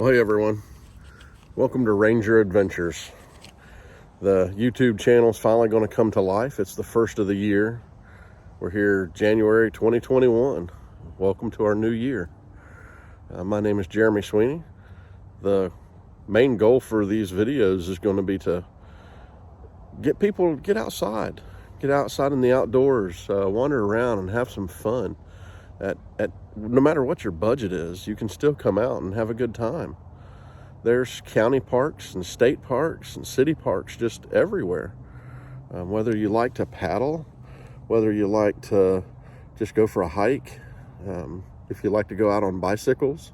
Well, hey everyone, welcome to Ranger Adventures. The YouTube channel is finally going to come to life. It's the first of the year. We're here January 2021. Welcome to our new year. My name is Jeremy Sweeney. The main goal for these videos is going to be to get people to get outside in the outdoors, wander around and have some fun. No matter what your budget is, you can still come out and have a good time. There's county parks and state parks and city parks just everywhere. Whether you like to paddle, whether you like to just go for a hike, if you like to go out on bicycles,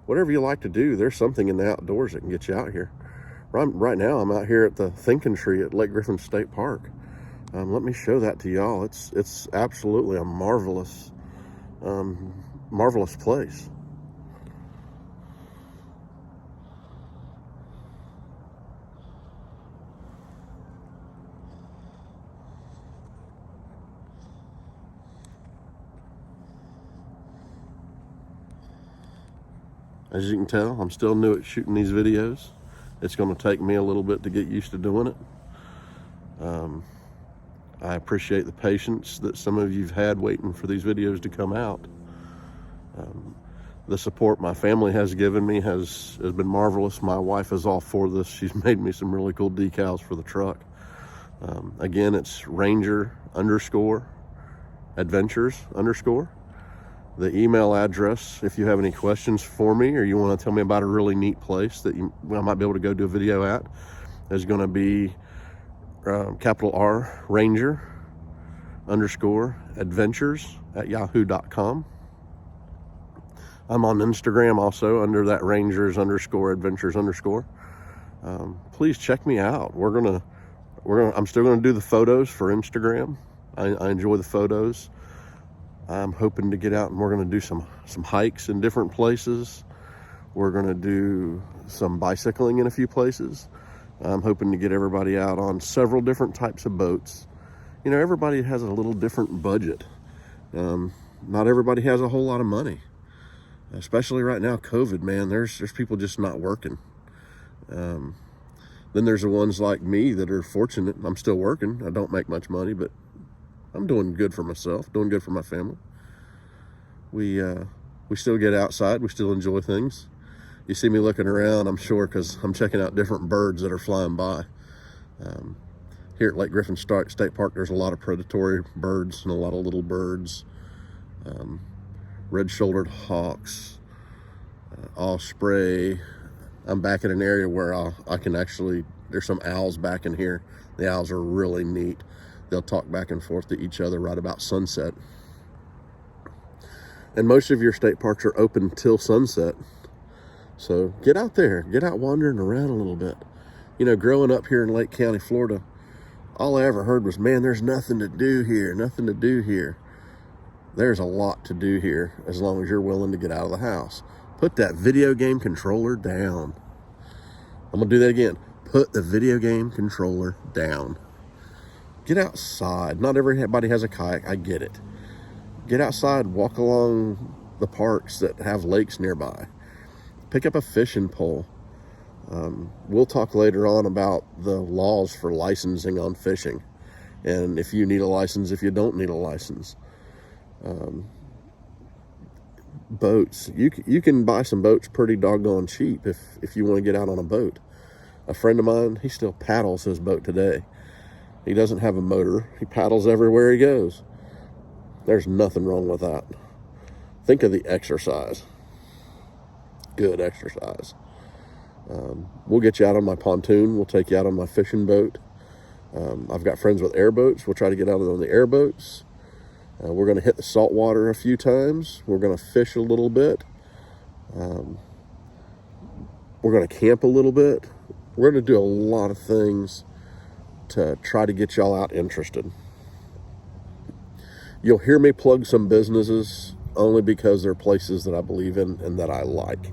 whatever you like to do, there's something in the outdoors that can get you out here. Right now, I'm out here at the Thinking Tree at Lake Griffin State Park. Let me show that to y'all. It's absolutely a marvelous place. As you can tell, I'm still new at shooting these videos. It's going to take me a little bit to get used to doing it. I appreciate the patience that some of you've had waiting for these videos to come out. The support my family has given me has been marvelous. My wife is all for this. She's made me some really cool decals for the truck. Again, it's Ranger_Adventures_. The email address, if you have any questions for me or you want to tell me about a really neat place that I might be able to go do a video at, is going to be capital R, Ranger_Adventures@yahoo.com. I'm on Instagram also under that Rangers_Adventures_. Please check me out. I'm still gonna do the photos for Instagram. I enjoy the photos. I'm hoping to get out and we're gonna do some hikes in different places. We're gonna do some bicycling in a few places. I'm hoping to get everybody out on several different types of boats. You know, everybody has a little different budget. Not everybody has a whole lot of money. Especially right now, COVID, man, there's people just not working. Then there's the ones like me that are fortunate. I'm still working. I don't make much money, but I'm doing good for myself, doing good for my family. We still get outside. We still enjoy things. You see me looking around, I'm sure, because I'm checking out different birds that are flying by. Here at Lake Griffin State Park, there's a lot of predatory birds and a lot of little birds. Red-shouldered hawks, osprey. I'm back in an area where I can actually, there's some owls back in here. The owls are really neat. They'll talk back and forth to each other right about sunset. And most of your state parks are open till sunset. So get out there, get out wandering around a little bit. You know, growing up here in Lake County, Florida, all I ever heard was, man, there's nothing to do here, nothing to do here. There's a lot to do here as long as you're willing to get out of the house. Put that video game controller down. I'm gonna do that again. Put the video game controller down. Get outside. Not everybody has a kayak, I get it. Get outside, walk along the parks that have lakes nearby. Pick up a fishing pole. We'll talk later on about the laws for licensing on fishing. And if you need a license, if you don't need a license. Boats. You can buy some boats pretty doggone cheap if you want to get out on a boat. A friend of mine, he still paddles his boat today. He doesn't have a motor. He paddles everywhere he goes. There's nothing wrong with that. Think of the exercise. Good exercise. We'll get you out on my pontoon. We'll take you out on my fishing boat. I've got friends with airboats. We'll try to get out on the airboats. We're going to hit the salt water a few times. We're going to fish a little bit. We're going to camp a little bit. We're going to do a lot of things to try to get y'all out interested. You'll hear me plug some businesses only because they're places that I believe in and that I like.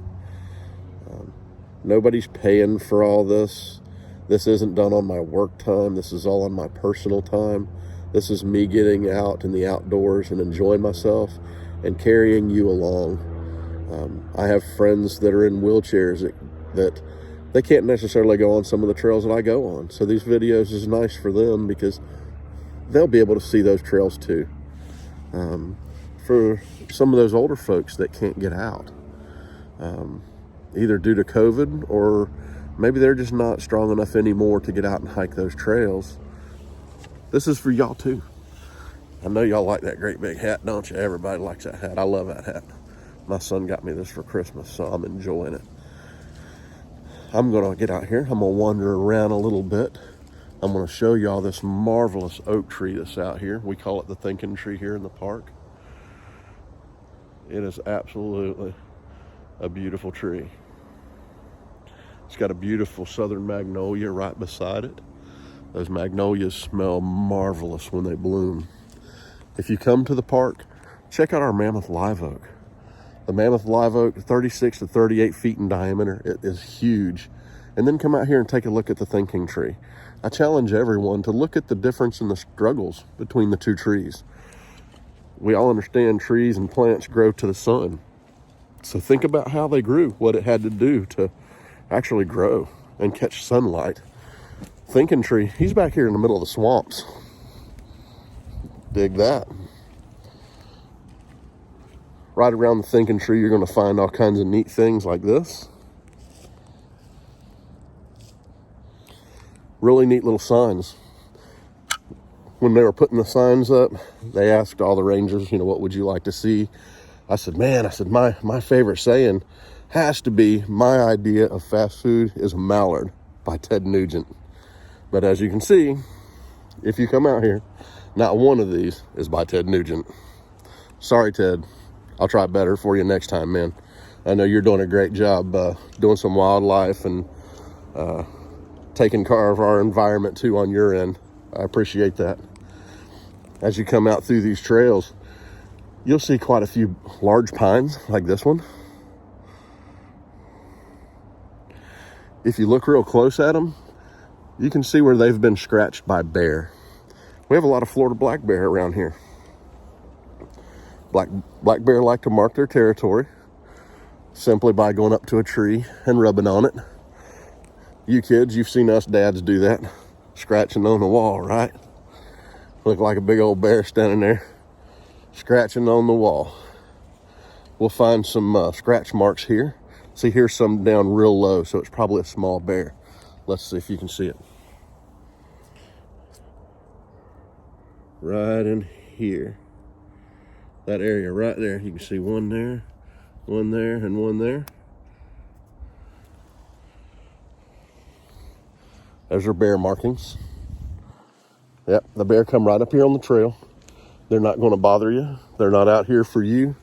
Nobody's paying for all this. This isn't done on my work time. This is all on my personal time. This is me getting out in the outdoors and enjoying myself and carrying you along. I have friends that are in wheelchairs that they can't necessarily go on some of the trails that I go on. So these videos is nice for them because they'll be able to see those trails too. For some of those older folks that can't get out, either due to COVID or maybe they're just not strong enough anymore to get out and hike those trails, this is for y'all too. I know y'all like that great big hat, don't you? Everybody likes that hat. I love that hat. My son got me this for Christmas, so I'm enjoying it. I'm gonna get out here. I'm gonna wander around a little bit. I'm gonna show y'all this marvelous oak tree that's out here. We call it the thinking tree here in the park. It is absolutely a beautiful tree. It's got a beautiful southern magnolia right beside it. Those magnolias smell marvelous when they bloom. If you come to the park, check out our mammoth live oak. The mammoth live oak, 36 to 38 feet in diameter. It is huge. And then come out here and take a look at the thinking tree. I challenge everyone to look at the difference in the struggles between the two trees. We all understand trees and plants grow to the sun. So think about how they grew, what it had to do to actually grow and catch sunlight. Thinking tree, he's back here in the middle of the swamps. Dig that. Right around the thinking tree, you're going to find all kinds of neat things like this. Really neat little signs. When they were putting the signs up, they asked all the rangers, what would you like to see? I said, my favorite saying has to be, my idea of fast food is a mallard by Ted Nugent. But as you can see, if you come out here, not one of these is by Ted Nugent. Sorry, Ted. I'll try better for you next time, man. I know you're doing a great job doing some wildlife and taking care of our environment too on your end. I appreciate that. As you come out through these trails, you'll see quite a few large pines like this one. If you look real close at them, you can see where they've been scratched by bear. We have a lot of Florida black bear around here. Black bear like to mark their territory simply by going up to a tree and rubbing on it. You kids, you've seen us dads do that, scratching on the wall, right? Look like a big old bear standing there, scratching on the wall. We'll find some scratch marks here. See, here's some down real low, so it's probably a small bear. Let's see if you can see it. Right in here. That area right there, you can see one there, and one there. There's our bear markings. Yep, the bear come right up here on the trail. They're not going to bother you. They're not out here for you.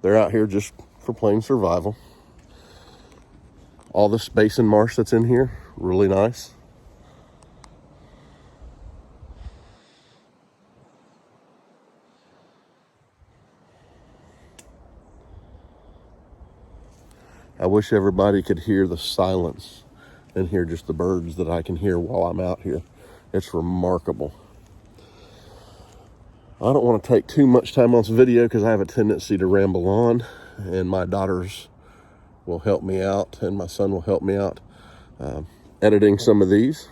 They're out here just for plain survival. All this basin marsh that's in here, really nice. I wish everybody could hear the silence and hear just the birds that I can hear while I'm out here. It's remarkable. I don't want to take too much time on this video because I have a tendency to ramble on, and my daughters will help me out and my son will help me out editing some of these.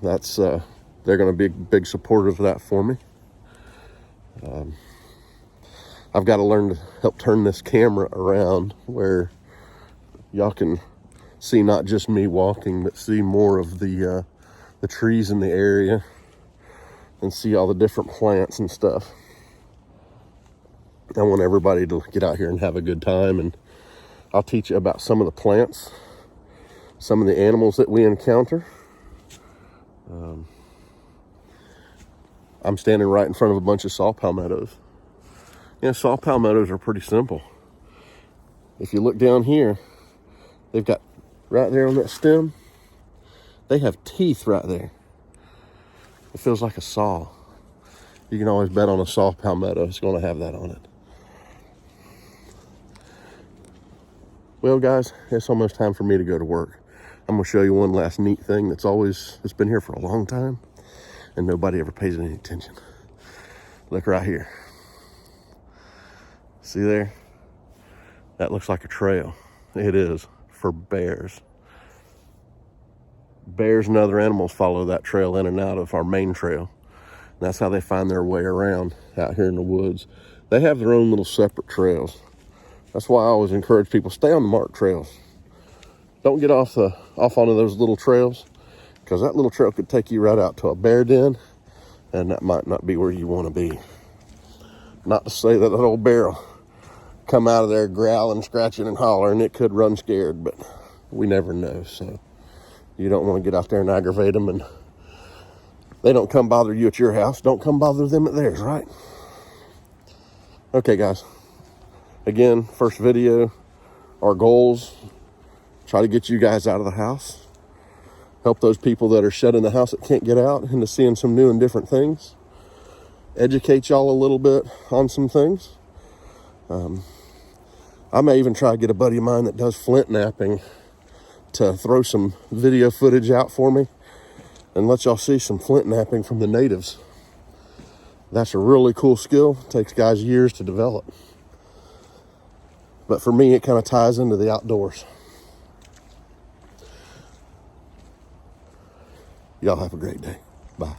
That's they're going to be big supporters of that for me. I've got to learn to help turn this camera around where y'all can see not just me walking, but see more of the trees in the area and see all the different plants and stuff. I want everybody to get out here and have a good time, and I'll teach you about some of the plants, some of the animals that we encounter. I'm standing right in front of a bunch of saw palmettos. Saw palmettos are pretty simple. If you look down here, they've got right there on that stem, they have teeth right there. It feels like a saw. You can always bet on a saw palmetto. It's going to have that on it. Well, guys, it's almost time for me to go to work. I'm going to show you one last neat thing that's been here for a long time, and nobody ever pays any attention. Look right here. See there? That looks like a trail. It is for bears. Bears and other animals follow that trail in and out of our main trail. That's how they find their way around out here in the woods. They have their own little separate trails. That's why I always encourage people, stay on the marked trails. Don't get off onto those little trails, because that little trail could take you right out to a bear den, and that might not be where you want to be. Not to say that old bear will come out of there growling, scratching, and hollering. It could run scared, but we never know. So you don't want to get out there and aggravate them, and they don't come bother you at your house. Don't come bother them at theirs, right? Okay, guys. Again, first video, our goals, try to get you guys out of the house. Help those people that are shut in the house that can't get out into seeing some new and different things. Educate y'all a little bit on some things. I may even try to get a buddy of mine that does flint napping to throw some video footage out for me and let y'all see some flint napping from the natives. That's a really cool skill. It takes guys years to develop. But for me, it kind of ties into the outdoors. Y'all have a great day. Bye.